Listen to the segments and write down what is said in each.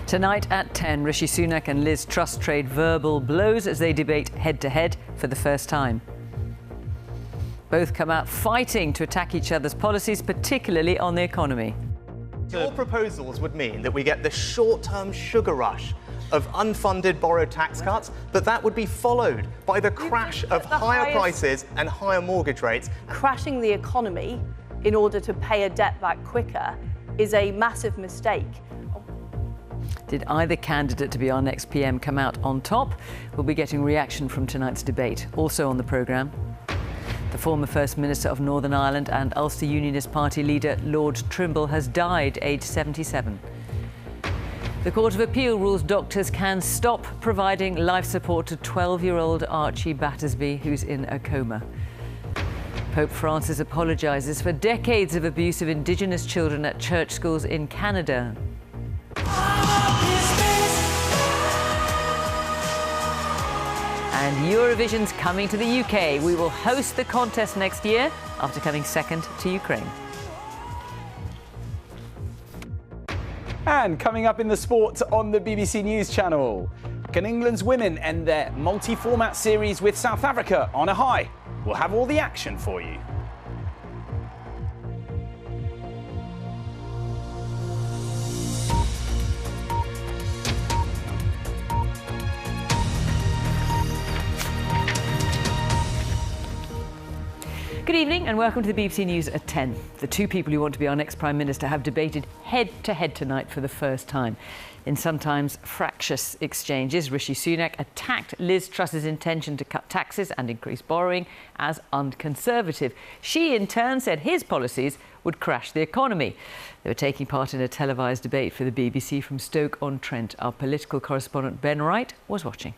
Tonight at 10, Rishi Sunak and Liz Truss trade verbal blows as they debate head-to-head for the first time. Both come out fighting to attack each other's policies, particularly on the economy. Your proposals would mean that we get the short-term sugar rush of unfunded borrowed tax cuts, but that would be followed by the crash of higher prices and higher mortgage rates. Crashing the economy in order to pay a debt back quicker is a massive mistake. Did either candidate to be our next PM come out on top? We'll be getting reaction from tonight's debate. Also on the programme, the former First Minister of Northern Ireland and Ulster Unionist Party leader Lord Trimble has died, aged 77. The Court of Appeal rules doctors can stop providing life support to 12-year-old Archie Battersby, who's in a coma. Pope Francis apologises for decades of abuse of Indigenous children at church schools in Canada. And Eurovision's coming to the UK. We will host the contest next year after coming second to Ukraine. And coming up in the sport on the BBC News Channel, can England's women end their multi-format series with South Africa on a high? We'll have all the action for you. Good evening and welcome to the BBC News at 10. The two people who want to be our next Prime Minister have debated head-to-head tonight for the first time. In sometimes fractious exchanges, Rishi Sunak attacked Liz Truss's intention to cut taxes and increase borrowing as unconservative. She, in turn, said his policies would crash the economy. They were taking part in a televised debate for the BBC from Stoke-on-Trent. Our political correspondent Ben Wright was watching.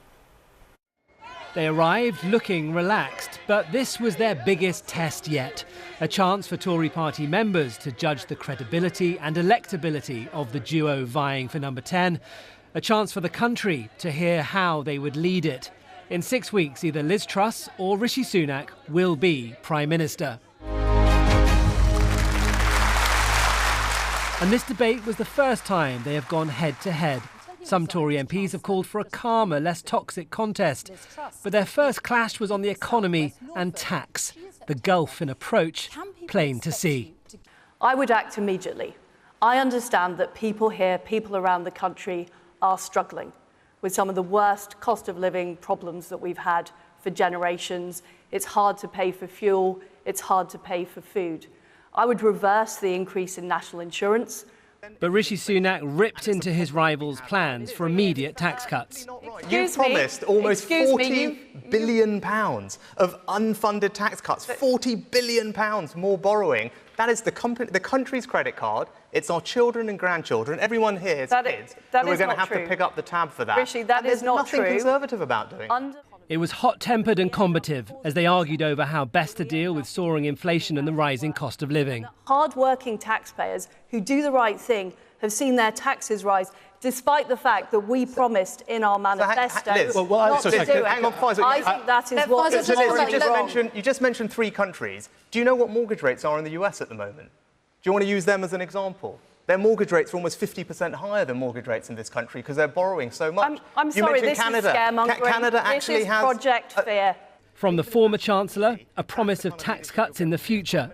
They arrived looking relaxed, but this was their biggest test yet. A chance for Tory party members to judge the credibility and electability of the duo vying for number 10. A chance for the country to hear how they would lead it. In 6 weeks, either Liz Truss or Rishi Sunak will be Prime Minister. And this debate was the first time they have gone head-to-head. Some Tory MPs have called for a calmer, less toxic contest. But their first clash was on the economy and tax. The gulf in approach, plain to see. I would act immediately. I understand that people here, people around the country, are struggling with some of the worst cost of living problems that we've had for generations. It's hard to pay for fuel. It's hard to pay for food. I would reverse the increase in national insurance. But Rishi Sunak ripped into his rivals' plans for immediate tax cuts. You promised almost £40 billion of unfunded tax cuts, £40 billion more borrowing. That is the country's credit card. It's our children and grandchildren. Everyone here has kids. We're going to have to pick up the tab for that. Rishi, that is not true. There's nothing conservative about doing. It was hot-tempered and combative as they argued over how best to deal with soaring inflation and the rising cost of living. Hard-working taxpayers who do the right thing have seen their taxes rise, despite the fact that we promised in our manifesto not to do it. Hang on, Faisal. I think that is what is wrong. You just mentioned 3 countries. Do you know what mortgage rates are in the US at the moment? Do you want to use them as an example? Their mortgage rates are almost 50% higher than mortgage rates in this country because they're borrowing so much. I'm sorry, this Canada. is scaremongering. Canada actually this is Project Fear. From the former Chancellor, a promise of tax cuts in the future.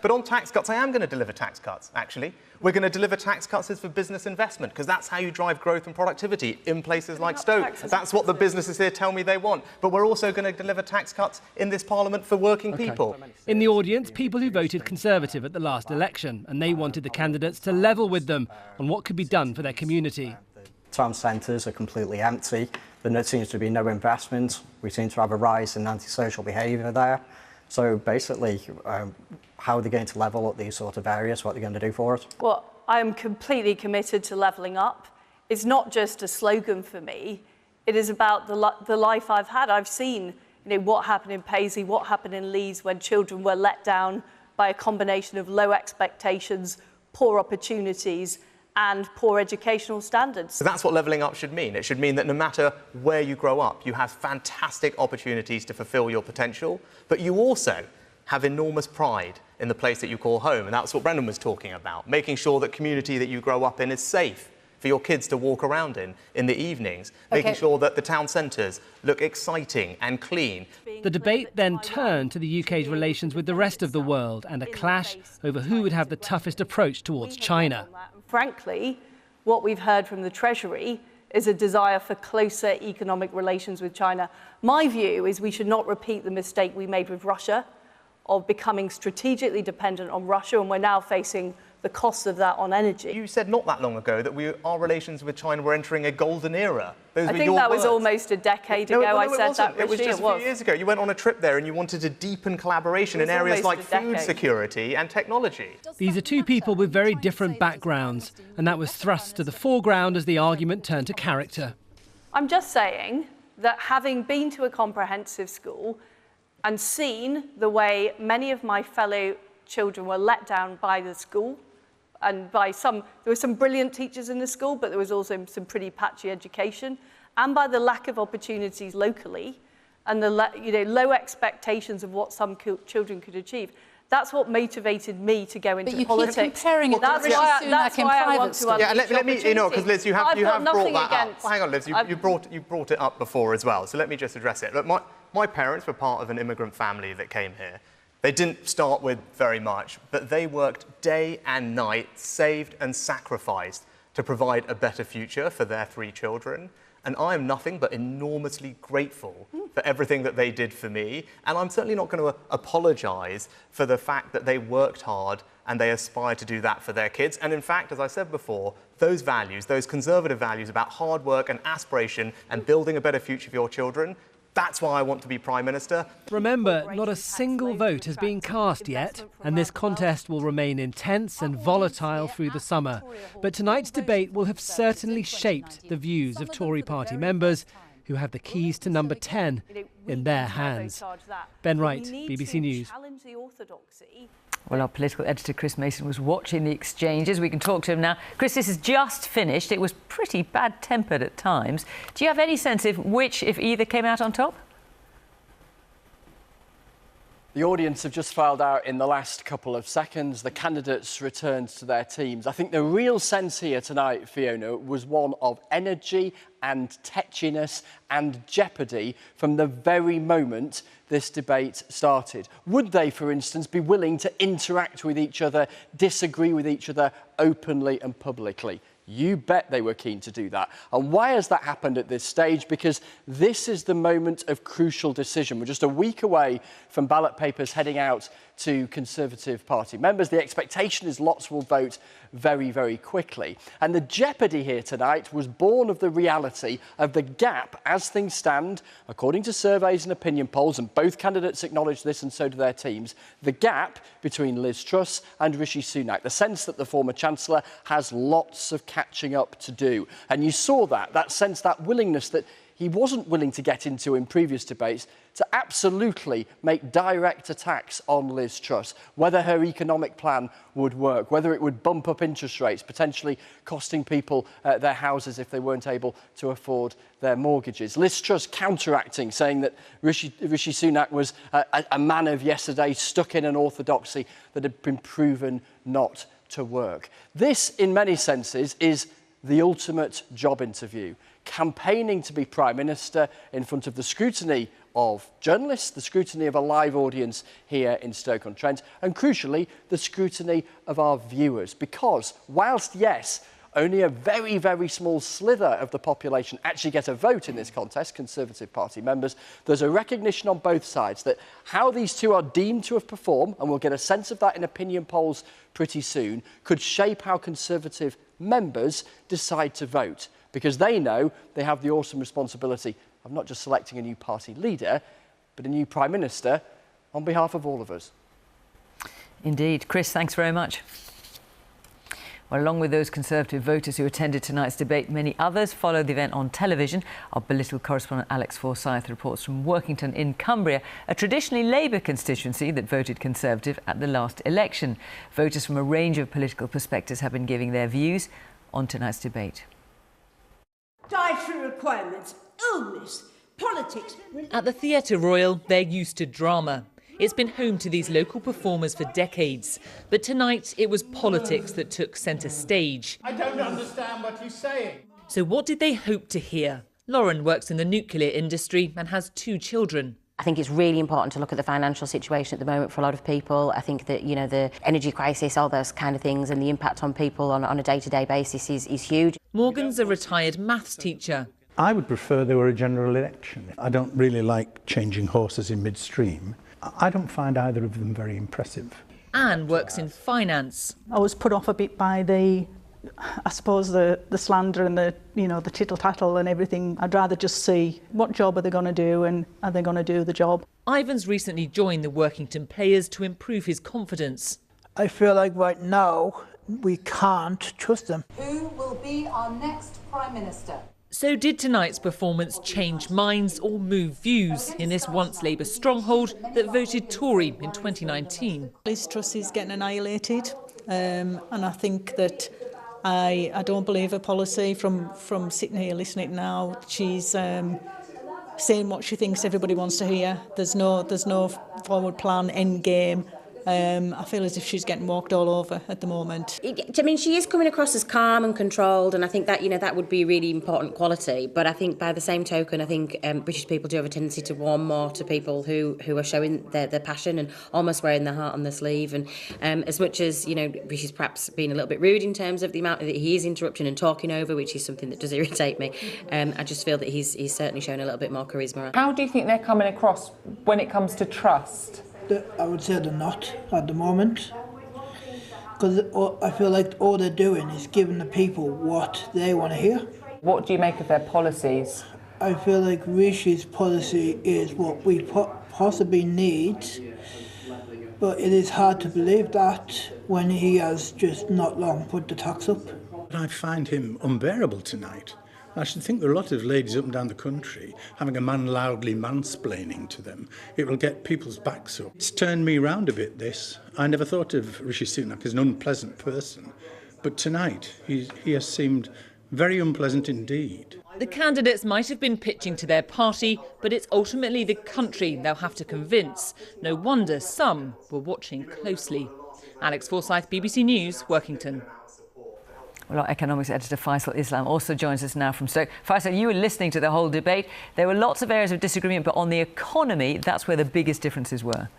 But on tax cuts, I am going to deliver tax cuts, actually. We're going to deliver tax cuts for business investment, because that's how you drive growth and productivity in places like Stoke. That's what the businesses here tell me they want. But we're also going to deliver tax cuts in this Parliament for working people. In the audience, people who voted Conservative at the last election, and they wanted the candidates to level with them on what could be done for their community. Town centres are completely empty. There seems to be no investment. We seem to have a rise in antisocial behaviour there. So basically, how are they going to level up these sort of areas? What are they going to do for us? Well, I am completely committed to levelling up. It's not just a slogan for me. It is about the life I've had. I've seen what happened in Paisley, what happened in Leeds when children were let down by a combination of low expectations, poor opportunities, and poor educational standards. So that's what levelling up should mean. It should mean that no matter where you grow up, you have fantastic opportunities to fulfil your potential, but you also have enormous pride in the place that you call home. And that's what Brendan was talking about, making sure that community that you grow up in is safe for your kids to walk around in the evenings, making sure that the town centres look exciting and clean. The debate then turned to the UK's relations with the rest of the world and a clash over who would have the toughest approach towards China. Frankly, what we've heard from the Treasury is a desire for closer economic relations with China. My view is we should not repeat the mistake we made with Russia of becoming strategically dependent on Russia, and we're now facing the costs of that on energy. You said not that long ago that our relations with China were entering a golden era. Those I think that was almost a decade ago. No, I said that. It was just a few years ago. You went on a trip there and you wanted to deepen collaboration in areas like food security and technology. These are two people with very different backgrounds, and that was thrust to the foreground as the argument turned to character. I'm just saying that having been to a comprehensive school and seen the way many of my fellow children were let down by the school, and there were some brilliant teachers in the school, but there was also some pretty patchy education, and by the lack of opportunities locally, and the low expectations of what some children could achieve. That's what motivated me to go into politics. Keep comparing it to Rishi Sunak in private school. Yeah, let me, because Liz, you have brought that up. Hang on, Liz, you brought it up before as well, so let me just address it. Look, my parents were part of an immigrant family that came here. They didn't start with very much, but they worked day and night, saved and sacrificed to provide a better future for their 3 children. And I am nothing but enormously grateful for everything that they did for me. And I'm certainly not going to apologise for the fact that they worked hard and they aspire to do that for their kids. And in fact, as I said before, those values, those conservative values about hard work and aspiration and building a better future for your children, that's why I want to be Prime Minister. Remember, not a single vote has been cast yet, and this contest will remain intense and volatile through the summer. But tonight's debate will have certainly shaped the views of Tory party members who have the keys to number 10 in their hands. Ben Wright, BBC News. Well, our political editor, Chris Mason, was watching the exchanges. We can talk to him now. Chris, this has just finished. It was pretty bad-tempered at times. Do you have any sense of which, if either, came out on top? The audience have just filed out in the last couple of seconds. The candidates returned to their teams. I think the real sense here tonight, Fiona, was one of energy and tetchiness and jeopardy from the very moment this debate started. Would they, for instance, be willing to interact with each other, disagree with each other openly and publicly? You bet they were keen to do that. And why has that happened at this stage? Because this is the moment of crucial decision. We're just a week away from ballot papers heading out to Conservative Party members. The expectation is lots will vote very, very quickly. And the jeopardy here tonight was born of the reality of the gap as things stand, according to surveys and opinion polls, and both candidates acknowledge this and so do their teams, the gap between Liz Truss and Rishi Sunak, the sense that the former Chancellor has lots of catching up to do. And you saw that sense, that willingness that he wasn't willing to get into in previous debates to absolutely make direct attacks on Liz Truss, whether her economic plan would work, whether it would bump up interest rates, potentially costing people their houses if they weren't able to afford their mortgages. Liz Truss counteracting, saying that Rishi Sunak was a man of yesterday, stuck in an orthodoxy that had been proven not to work. This, in many senses, is the ultimate job interview. Campaigning to be Prime Minister in front of the scrutiny of journalists, the scrutiny of a live audience here in Stoke-on-Trent, and crucially, the scrutiny of our viewers. Because whilst, yes, only a very, very small slither of the population actually get a vote in this contest, Conservative Party members, there's a recognition on both sides that how these two are deemed to have performed, and we'll get a sense of that in opinion polls pretty soon, could shape how Conservative members decide to vote. Because they know they have the awesome responsibility of not just selecting a new party leader, but a new Prime Minister on behalf of all of us. Indeed. Chris, thanks very much. Well, along with those Conservative voters who attended tonight's debate, many others followed the event on television. Our political correspondent Alex Forsyth reports from Workington in Cumbria, a traditionally Labour constituency that voted Conservative at the last election. Voters from a range of political perspectives have been giving their views on tonight's debate. Dietary requirements, illness, politics. At the Theatre Royal, they're used to drama. It's been home to these local performers for decades. But tonight, it was politics that took centre stage. I don't understand what you're saying. So what did they hope to hear? Lauren works in the nuclear industry and has 2 children. I think it's really important to look at the financial situation at the moment for a lot of people. I think that, you know, the energy crisis, all those kind of things, and the impact on people on a day-to-day basis is huge. Morgan's a retired maths teacher. I would prefer there were a general election. I don't really like changing horses in midstream. I don't find either of them very impressive. Anne works in finance. I was put off a bit by the slander and the tittle-tattle and everything. I'd rather just see what job are they going to do and are they going to do the job. Ivan's recently joined the Workington Players to improve his confidence. I feel like right now we can't trust them. Who will be our next Prime Minister? So did tonight's performance change minds or move views in this once Labour stronghold that voted Tory in 2019? Liz Truss is getting annihilated, and I think that I don't believe her policy from sitting here listening now. She's saying what she thinks everybody wants to hear. There's no forward plan, end game. I feel as if she's getting walked all over at the moment. I mean, she is coming across as calm and controlled, and I think that, you know, that would be a really important quality. But I think by the same token, I think British people do have a tendency to warm more to people who are showing their passion and almost wearing their heart on their sleeve. And as much as, you know, British perhaps being a little bit rude in terms of the amount that he is interrupting and talking over, which is something that does irritate me, I just feel that he's certainly shown a little bit more charisma. How do you think they're coming across when it comes to trust? I would say they're not at the moment, because I feel like all they're doing is giving the people what they want to hear. What do you make of their policies? I feel like Rishi's policy is what we possibly need, but it is hard to believe that when he has just not long put the tax up. I find him unbearable tonight. I should think there are a lot of ladies up and down the country having a man loudly mansplaining to them. It will get people's backs up. It's turned me round a bit, this. I never thought of Rishi Sunak as an unpleasant person, but tonight he has seemed very unpleasant indeed. The candidates might have been pitching to their party, but it's ultimately the country they'll have to convince. No wonder some were watching closely. Alex Forsyth, BBC News, Workington. Well, our economics editor Faisal Islam also joins us now from Stoke. Faisal, you were listening to the whole debate. There were lots of areas of disagreement, but on the economy, that's where the biggest differences were.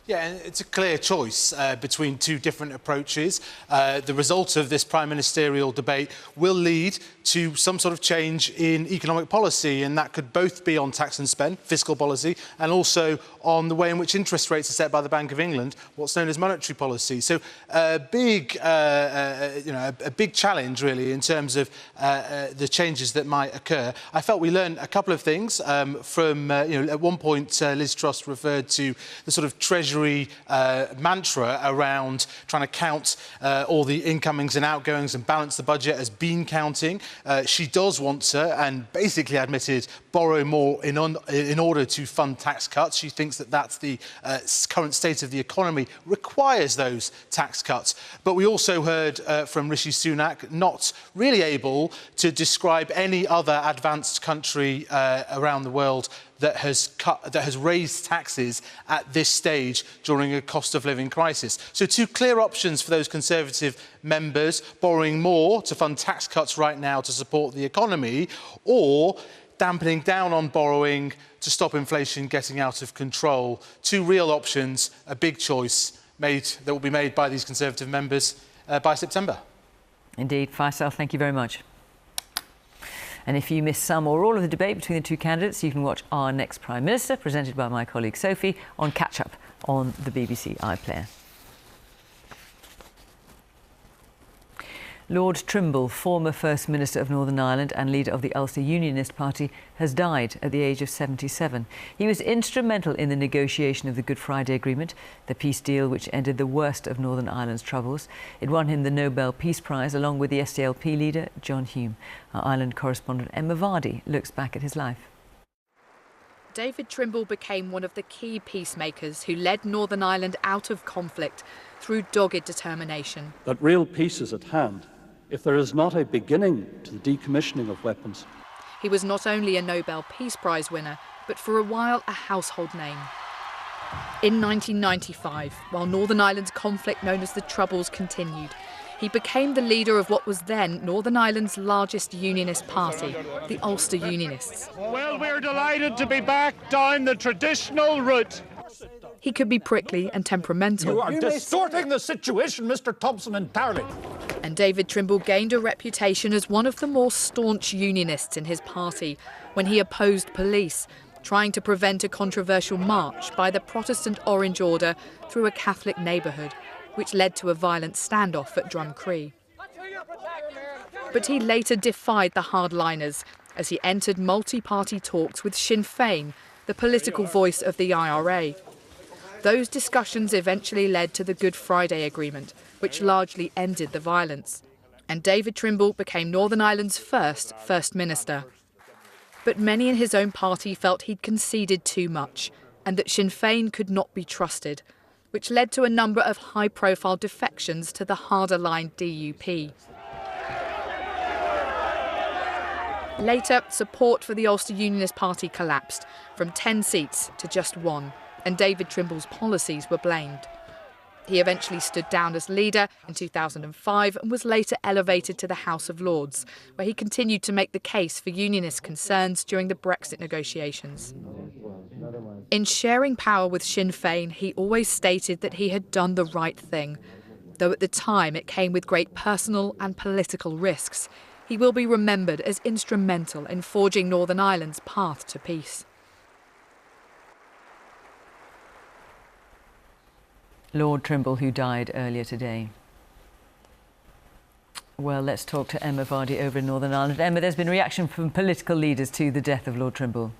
Yeah, and it's a clear choice between 2 different approaches. The result of this prime ministerial debate will lead to some sort of change in economic policy, and that could both be on tax and spend, fiscal policy, and also on the way in which interest rates are set by the Bank of England, what's known as monetary policy. So a big challenge, really, in terms of the changes that might occur. I felt we learned a couple of things from, at one point, Liz Truss referred to the sort of Treasury mantra around trying to count all the incomings and outgoings and balance the budget as bean counting. She does want to, and basically admitted, borrow more in order to fund tax cuts. She thinks that that's the current state of the economy requires those tax cuts. But we also heard from Rishi Sunak not really able to describe any other advanced country around the world that has raised taxes at this stage during a cost of living crisis. So 2 clear options for those Conservative members: borrowing more to fund tax cuts right now to support the economy, or dampening down on borrowing to stop inflation getting out of control. 2 real options, a big choice that will be made by these Conservative members by September. Indeed. Faisal, thank you very much. And if you missed some or all of the debate between the 2 candidates, you can watch Our Next Prime Minister, presented by my colleague Sophie, on Catch Up on the BBC iPlayer. Lord Trimble, former First Minister of Northern Ireland and leader of the Ulster Unionist Party, has died at the age of 77. He was instrumental in the negotiation of the Good Friday Agreement, the peace deal which ended the worst of Northern Ireland's troubles. It won him the Nobel Peace Prize along with the SDLP leader John Hume. Our Ireland correspondent Emma Vardy looks back at his life. David Trimble became one of the key peacemakers who led Northern Ireland out of conflict through dogged determination. That real peace is at hand if there is not a beginning to the decommissioning of weapons. He was not only a Nobel Peace Prize winner, but for a while a household name. In 1995, while Northern Ireland's conflict known as the Troubles continued, he became the leader of what was then Northern Ireland's largest unionist party, the Ulster Unionists. Well, we're delighted to be back down the traditional route. He could be prickly and temperamental. You are distorting the situation, Mr. Thompson, entirely. And David Trimble gained a reputation as one of the more staunch unionists in his party when he opposed police, trying to prevent a controversial march by the Protestant Orange Order through a Catholic neighbourhood, which led to a violent standoff at Drumcree. But he later defied the hardliners as he entered multi-party talks with Sinn Féin, the political voice of the IRA. Those discussions eventually led to the Good Friday Agreement, which largely ended the violence. And David Trimble became Northern Ireland's First Minister. But many in his own party felt he'd conceded too much and that Sinn Féin could not be trusted, which led to a number of high-profile defections to the harder-line DUP. Later, support for the Ulster Unionist Party collapsed, from 10 seats to just 1, and David Trimble's policies were blamed. He eventually stood down as leader in 2005 and was later elevated to the House of Lords, where he continued to make the case for unionist concerns during the Brexit negotiations. In sharing power with Sinn Féin, he always stated that he had done the right thing, though at the time it came with great personal and political risks. He will be remembered as instrumental in forging Northern Ireland's path to peace. Lord Trimble, who died earlier today. Well, let's talk to Emma Vardy over in Northern Ireland. Emma, there's been reaction from political leaders to the death of Lord Trimble.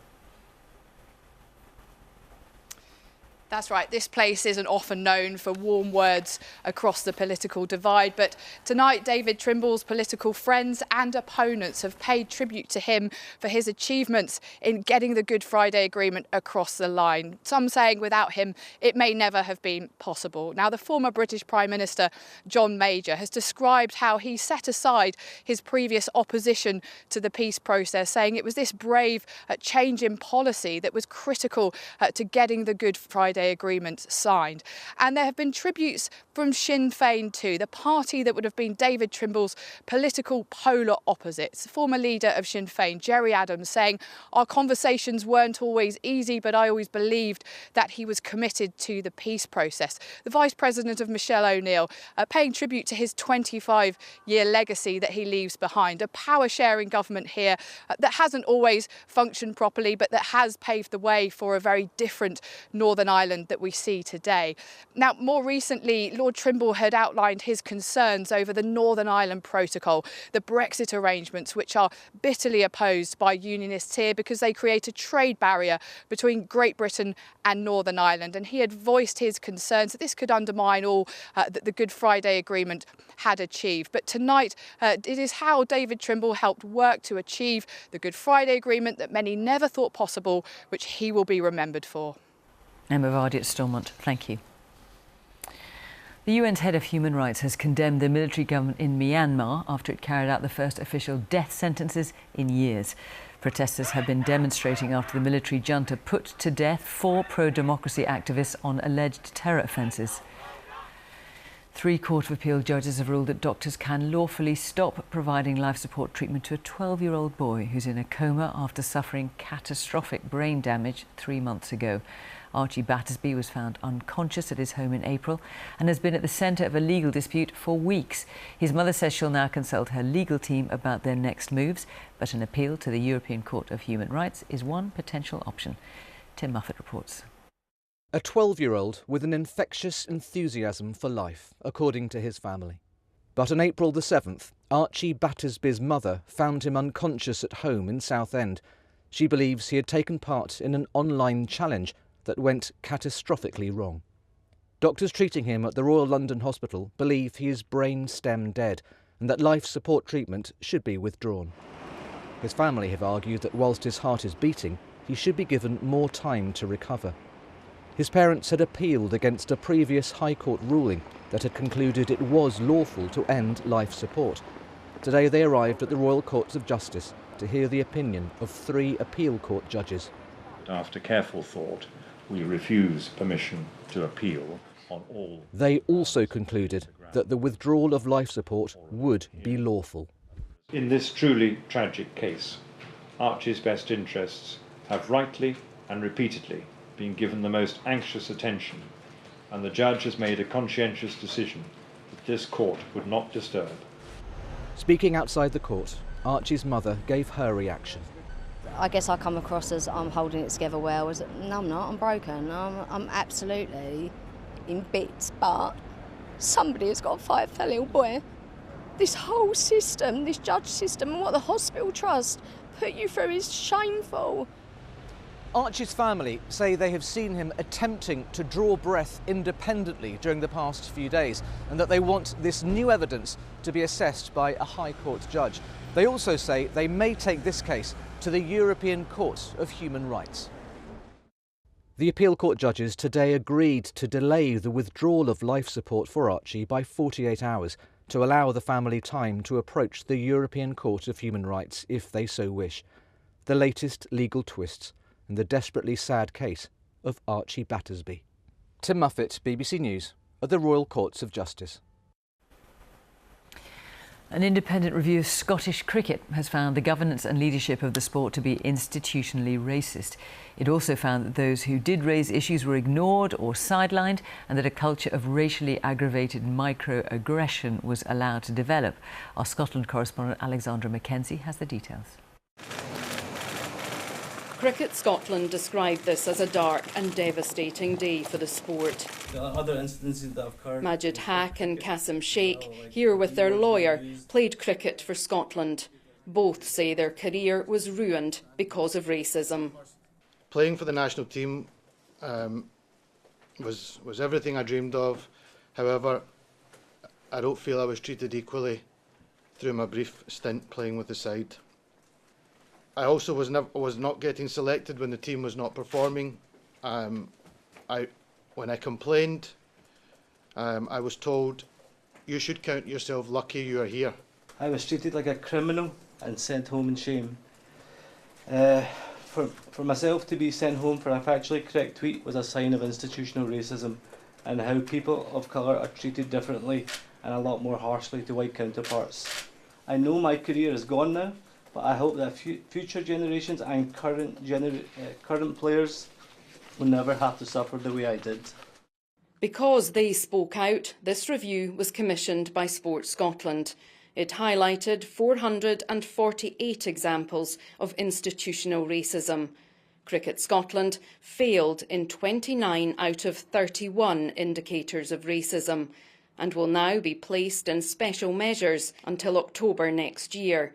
That's right. This place isn't often known for warm words across the political divide, but tonight David Trimble's political friends and opponents have paid tribute to him for his achievements in getting the Good Friday Agreement across the line. Some saying without him it may never have been possible. Now, the former British Prime Minister John Major has described how he set aside his previous opposition to the peace process, saying it was this brave change in policy that was critical to getting the Good Friday Agreement signed. And there have been tributes from Sinn Féin too, the party that would have been David Trimble's political polar opposites. Former leader of Sinn Féin, Gerry Adams, saying, "Our conversations weren't always easy, but I always believed that he was committed to the peace process." The Vice President of Michelle O'Neill paying tribute to his 25-year legacy that he leaves behind, a power-sharing government here that hasn't always functioned properly, but that has paved the way for a very different Northern Ireland that we see today. Now, more recently, Lord Trimble had outlined his concerns over the Northern Ireland Protocol, the Brexit arrangements, which are bitterly opposed by unionists here because they create a trade barrier between Great Britain and Northern Ireland. And he had voiced his concerns that this could undermine all that the Good Friday Agreement had achieved. But tonight, it is how David Trimble helped work to achieve the Good Friday Agreement that many never thought possible, which he will be remembered for. Emma Vardy at Stormont, thank you. The UN's head of human rights has condemned the military government in Myanmar after it carried out the first official death sentences in years. Protesters have been demonstrating after the military junta put to death 4 pro-democracy activists on alleged terror offences. 3 Court of Appeal judges have ruled that doctors can lawfully stop providing life support treatment to a 12-year-old boy who's in a coma after suffering catastrophic brain damage 3 months ago. Archie Battersby was found unconscious at his home in April and has been at the centre of a legal dispute for weeks. His mother says she'll now consult her legal team about their next moves, but an appeal to the European Court of Human Rights is one potential option. Tim Muffet reports. A 12-year-old with an infectious enthusiasm for life, according to his family. But on April the 7th, Archie Battersby's mother found him unconscious at home in Southend. She believes he had taken part in an online challenge that went catastrophically wrong. Doctors treating him at the Royal London Hospital believe he is brain stem dead and that life support treatment should be withdrawn. His family have argued that whilst his heart is beating, he should be given more time to recover. His parents had appealed against a previous High Court ruling that had concluded it was lawful to end life support. Today they arrived at the Royal Courts of Justice to hear the opinion of 3 appeal court judges. that after careful thought, we refuse permission to appeal on all. They also concluded that the withdrawal of life support would be lawful. In this truly tragic case, Archie's best interests have rightly and repeatedly been given the most anxious attention, and the judge has made a conscientious decision that this court would not disturb. Speaking outside the court, Archie's mother gave her reaction. I guess I come across as I'm holding it together well. No, I'm not. I'm broken. I'm absolutely in bits. But somebody has got to fight for that little boy. This whole system, this judge system, and what the hospital trust put you through is shameful. Archie's family say they have seen him attempting to draw breath independently during the past few days, and that they want this new evidence to be assessed by a High Court judge. They also say they may take this case to the European Court of Human Rights. The appeal court judges today agreed to delay the withdrawal of life support for Archie by 48 hours to allow the family time to approach the European Court of Human Rights if they so wish. The latest legal twists in the desperately sad case of Archie Battersby. Tim Muffet, BBC News, at the Royal Courts of Justice. An independent review of Scottish cricket has found the governance and leadership of the sport to be institutionally racist. It also found that those who did raise issues were ignored or sidelined, and that a culture of racially aggravated microaggression was allowed to develop. Our Scotland correspondent Alexandra Mackenzie has the details. Cricket Scotland described this as a dark and devastating day for the sport. There are other instances that have occurred. Majid Haq and Qasim Sheikh, here with their lawyer, played cricket for Scotland. Both say their career was ruined because of racism. Playing for the national team was everything I dreamed of. However, I don't feel I was treated equally through my brief stint playing with the side. I also was not getting selected when the team was not performing. When I complained, I was told, "You should count yourself lucky you are here." I was treated like a criminal and sent home in shame. For myself to be sent home for a factually correct tweet was a sign of institutional racism and how people of colour are treated differently and a lot more harshly to white counterparts. I know my career is gone now, but I hope that future generations and current players will never have to suffer the way I did. Because they spoke out, this review was commissioned by Sport Scotland. It highlighted 448 examples of institutional racism. Cricket Scotland failed in 29 out of 31 indicators of racism and will now be placed in special measures until October next year.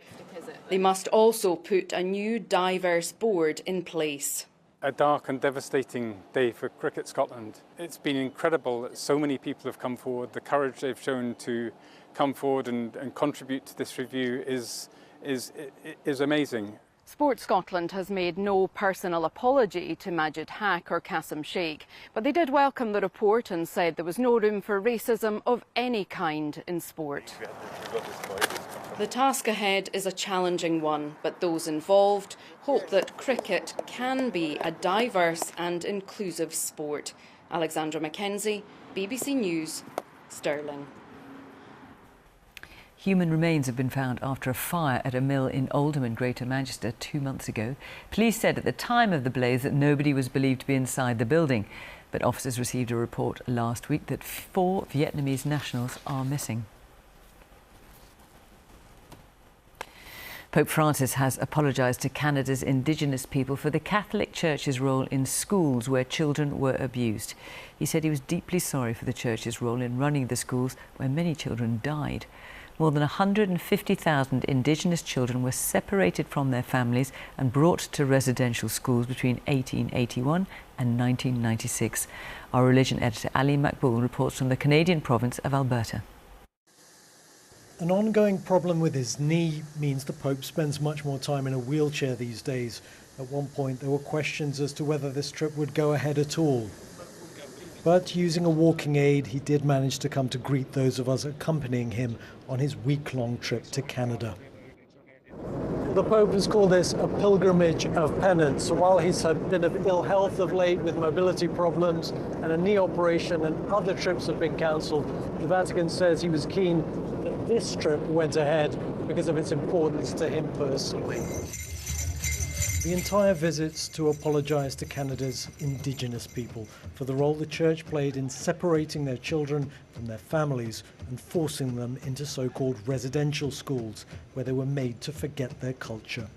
They must also put a new diverse board in place. A dark and devastating day for Cricket Scotland. It's been incredible that so many people have come forward. The courage they've shown to come forward and contribute to this review is amazing. Sport Scotland has made no personal apology to Majid Haq or Qasim Sheikh, but they did welcome the report and said there was no room for racism of any kind in sport. The task ahead is a challenging one, but those involved hope that cricket can be a diverse and inclusive sport. Alexandra Mackenzie, BBC News, Stirling. Human remains have been found after a fire at a mill in Oldham in Greater Manchester 2 months ago. Police said at the time of the blaze that nobody was believed to be inside the building, but officers received a report last week that 4 Vietnamese nationals are missing. Pope Francis has apologised to Canada's Indigenous people for the Catholic Church's role in schools where children were abused. He said he was deeply sorry for the Church's role in running the schools where many children died. More than 150,000 Indigenous children were separated from their families and brought to residential schools between 1881 and 1996. Our religion editor Ali Makbul reports from the Canadian province of Alberta. An ongoing problem with his knee means the Pope spends much more time in a wheelchair these days. At one point there were questions as to whether this trip would go ahead at all. But using a walking aid, he did manage to come to greet those of us accompanying him on his week-long trip to Canada. The Pope has called this a pilgrimage of penance. While he's had been of ill health of late with mobility problems and a knee operation and other trips have been cancelled, the Vatican says he was keen that this trip went ahead because of its importance to him personally. The entire visit's to apologise to Canada's Indigenous people for the role the Church played in separating their children from their families and forcing them into so-called residential schools where they were made to forget their culture.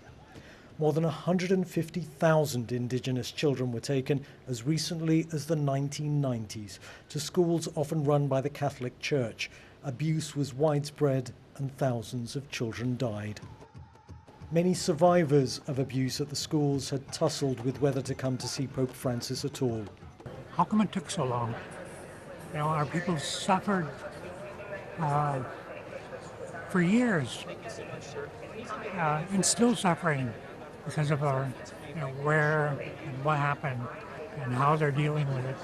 More than 150,000 Indigenous children were taken as recently as the 1990s to schools often run by the Catholic Church. Abuse was widespread and thousands of children died. Many survivors of abuse at the schools had tussled with whether to come to see Pope Francis at all. How come it took so long? You know, our people suffered for years and still suffering because of our, where and what happened and how they're dealing with it.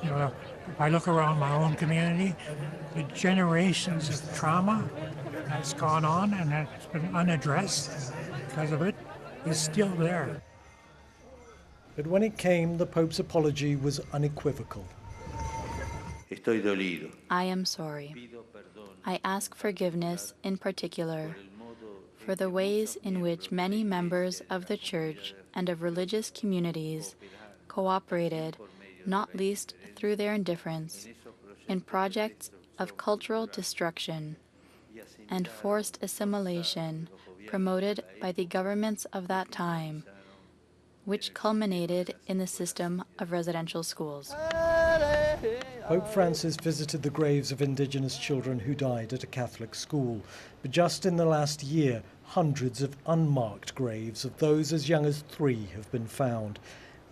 You know, if I look around my own community, the generations of trauma that's gone on and that's been unaddressed because of it is still there. But when it came, the Pope's apology was unequivocal. I am sorry. I ask forgiveness in particular for the ways in which many members of the Church and of religious communities cooperated, not least through their indifference, in projects of cultural destruction and forced assimilation promoted by the governments of that time, which culminated in the system of residential schools. Pope Francis visited the graves of Indigenous children who died at a Catholic school, but just in the last year, hundreds of unmarked graves of those as young as 3 have been found.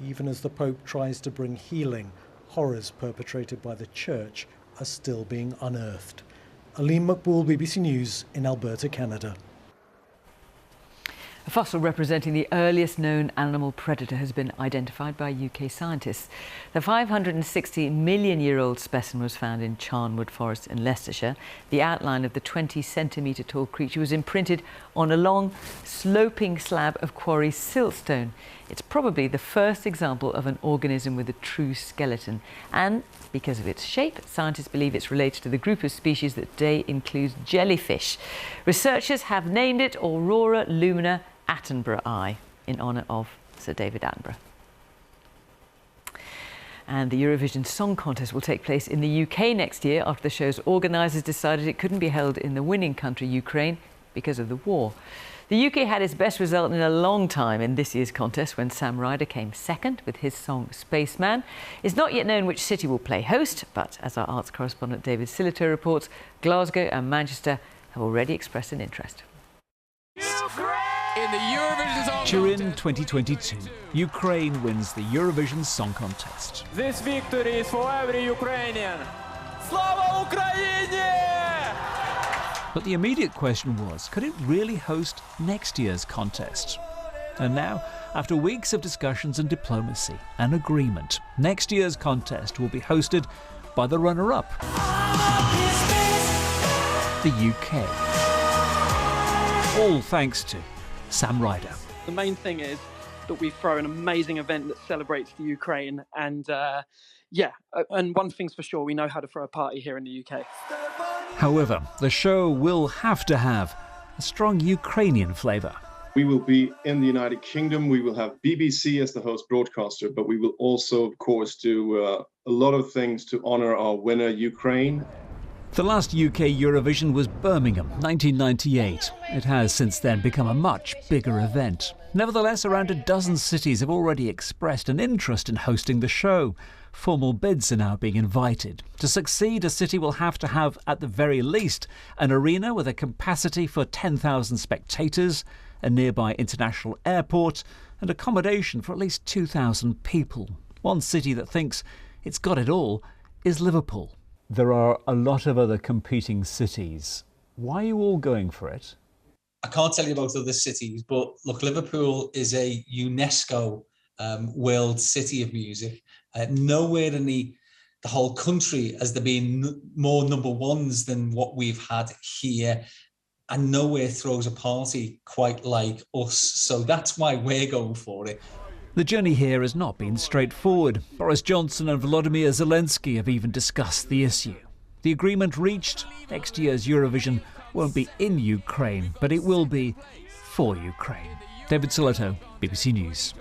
Even as the Pope tries to bring healing, horrors perpetrated by the Church are still being unearthed. Alim Makboul, BBC News in Alberta, Canada. A fossil representing the earliest known animal predator has been identified by UK scientists. The 560 million-year-old specimen was found in Charnwood Forest in Leicestershire. The outline of the 20-centimetre tall creature was imprinted on a long, sloping slab of quarry siltstone. It's probably the first example of an organism with a true skeleton. And because of its shape, scientists believe it's related to the group of species that today includes jellyfish. Researchers have named it Aurora lumina Attenborough Eye in honour of Sir David Attenborough. And the Eurovision Song Contest will take place in the UK next year after the show's organisers decided it couldn't be held in the winning country, Ukraine, because of the war. The UK had its best result in a long time in this year's contest when Sam Ryder came second with his song Spaceman. It's not yet known which city will play host, but as our arts correspondent David Sillito reports, Glasgow and Manchester have already expressed an interest. In the Eurovision Song Turin 2022, Ukraine wins the Eurovision Song Contest. This victory is for every Ukrainian. Slava Ukraini! But the immediate question was, could it really host next year's contest? And now, after weeks of discussions and diplomacy and agreement, next year's contest will be hosted by the runner-up, the UK. All thanks to Sam Ryder. The main thing is that we throw an amazing event that celebrates the Ukraine, and and one thing's for sure, we know how to throw a party here in the UK. However, the show will have to have a strong Ukrainian flavour. We will be in the United Kingdom. We will have BBC as the host broadcaster, but we will also, of course, do a lot of things to honour our winner, Ukraine. The last UK Eurovision was Birmingham, 1998. It has since then become a much bigger event. Nevertheless, around a dozen cities have already expressed an interest in hosting the show. Formal bids are now being invited. To succeed, a city will have to have, at the very least, an arena with a capacity for 10,000 spectators, a nearby international airport, and accommodation for at least 2,000 people. One city that thinks it's got it all is Liverpool. There are a lot of other competing cities. Why are you all going for it? I can't tell you about other cities, but look, Liverpool is a UNESCO World City of Music. Nowhere in the whole country has there been more number ones than what we've had here. and nowhere throws a party quite like us. So that's why we're going for it. The journey here has not been straightforward. Boris Johnson and Volodymyr Zelensky have even discussed the issue. The agreement reached: next year's Eurovision won't be in Ukraine, but it will be for Ukraine. David Siletto, BBC News.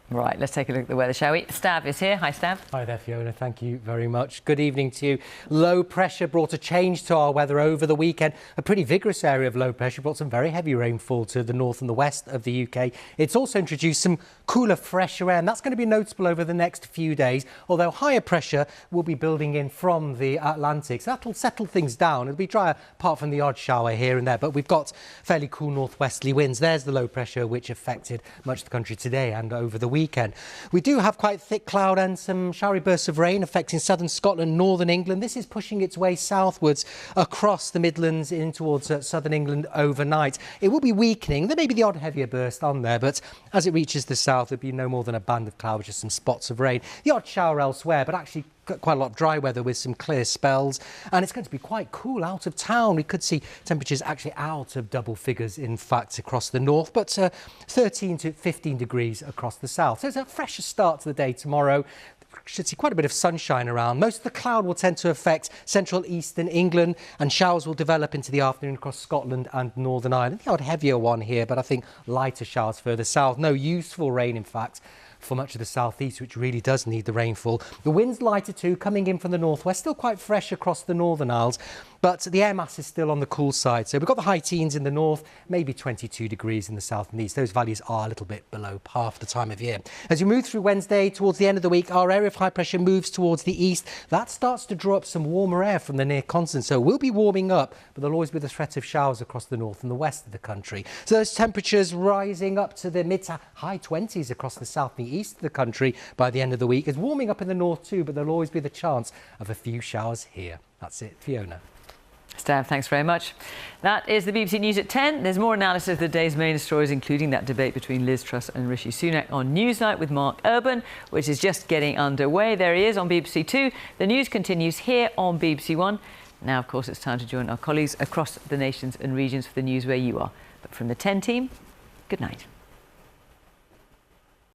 Right, let's take a look at the weather, shall we? Stav is here. Hi, Stav. Hi there, Fiona. Thank you very much. Good evening to you. Low pressure brought a change to our weather over the weekend. A pretty vigorous area of low pressure brought some very heavy rainfall to the north and the west of the UK. It's also introduced some cooler, fresher air, and that's going to be noticeable over the next few days, although higher pressure will be building in from the Atlantic. So that'll settle things down. It'll be drier apart from the odd shower here and there, but we've got fairly cool northwesterly winds. There's the low pressure which affected much of the country today and over the weekend. We do have quite thick cloud and some showery bursts of rain affecting southern Scotland, northern England. This is pushing its way southwards across the Midlands in towards southern England overnight. It will be weakening. There may be the odd heavier burst on there, but as it reaches the south, there'll be no more than a band of cloud with just some spots of rain. The odd shower elsewhere, but actually quite a lot of dry weather with some clear spells, and it's going to be quite cool out of town. We could see temperatures actually out of double figures, in fact, across the north, but 13 to 15 degrees across the south. So it's a fresher start to the day tomorrow. Should see quite a bit of sunshine around. Most of the cloud will tend to affect central eastern England, and showers will develop into the afternoon across Scotland and Northern Ireland. The odd heavier one here, but I think lighter showers further south. No useful rain, in fact, for much of the southeast, which really does need the rainfall. The wind's lighter too, coming in from the northwest, still quite fresh across the Northern Isles, but the air mass is still on the cool side. So we've got the high teens in the north, maybe 22 degrees in the south and east. Those values are a little bit below par for the time of year. As you move through Wednesday, towards the end of the week, our area of high pressure moves towards the east. That starts to draw up some warmer air from the near continent, so we'll be warming up, but there'll always be the threat of showers across the north and the west of the country. So those temperatures rising up to the mid to high 20s across the south and the east of the country by the end of the week. It's warming up in the north too, but there'll always be the chance of a few showers here. That's it, Fiona. Stav, thanks very much. That is the BBC News at 10. There's more analysis of the day's main stories, including that debate between Liz Truss and Rishi Sunak on Newsnight with Mark Urban, which is just getting underway. There he is on BBC Two. The news continues here on BBC One. Now, of course, it's time to join our colleagues across the nations and regions for the news where you are. But from the 10 team, good night.